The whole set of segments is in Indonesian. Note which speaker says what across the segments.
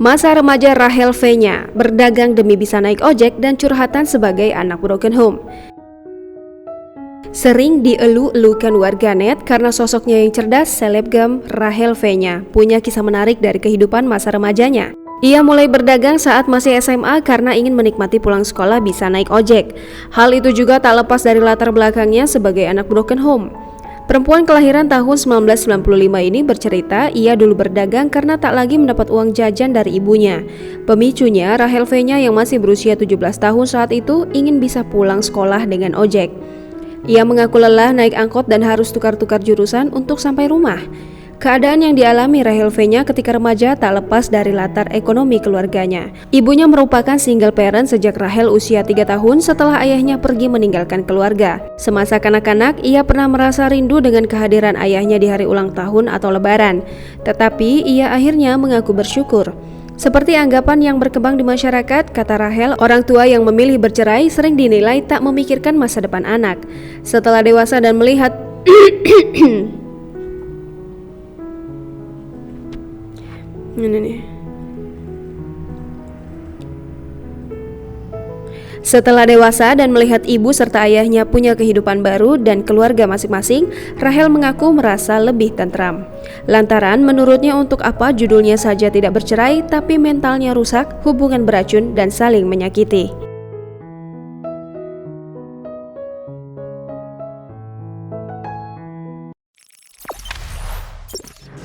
Speaker 1: Masa remaja Rachel V-nya berdagang demi bisa naik ojek dan curhatan sebagai anak broken home. Sering dielu-elukan warganet karena sosoknya yang cerdas, selebgram Rachel V-nya punya kisah menarik dari kehidupan masa remajanya. Ia mulai berdagang saat masih SMA karena ingin menikmati pulang sekolah bisa naik ojek. Hal itu juga tak lepas dari latar belakangnya sebagai anak broken home. Perempuan kelahiran tahun 1995 ini bercerita ia dulu berdagang karena tak lagi mendapat uang jajan dari ibunya. Pemicunya, Rachel V-nya yang masih berusia 17 tahun saat itu ingin bisa pulang sekolah dengan ojek. Ia mengaku lelah naik angkot dan harus tukar-tukar jurusan untuk sampai rumah. Keadaan yang dialami Rachel V-nya ketika remaja tak lepas dari latar ekonomi keluarganya. Ibunya merupakan single parent sejak Rachel usia 3 tahun setelah ayahnya pergi meninggalkan keluarga. Semasa kanak-kanak, ia pernah merasa rindu dengan kehadiran ayahnya di hari ulang tahun atau lebaran. Tetapi ia akhirnya mengaku bersyukur. Seperti anggapan yang berkembang di masyarakat, kata Rachel, orang tua yang memilih bercerai sering dinilai tak memikirkan masa depan anak. Setelah dewasa dan melihat Setelah dewasa dan melihat ibu serta ayahnya punya kehidupan baru dan keluarga masing-masing, Rachel mengaku merasa lebih tentram. Lantaran menurutnya untuk apa judulnya saja tidak bercerai tapi mentalnya rusak, hubungan beracun dan saling menyakiti.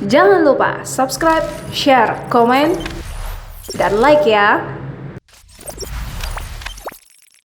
Speaker 1: Jangan lupa subscribe, share, komen, dan like ya.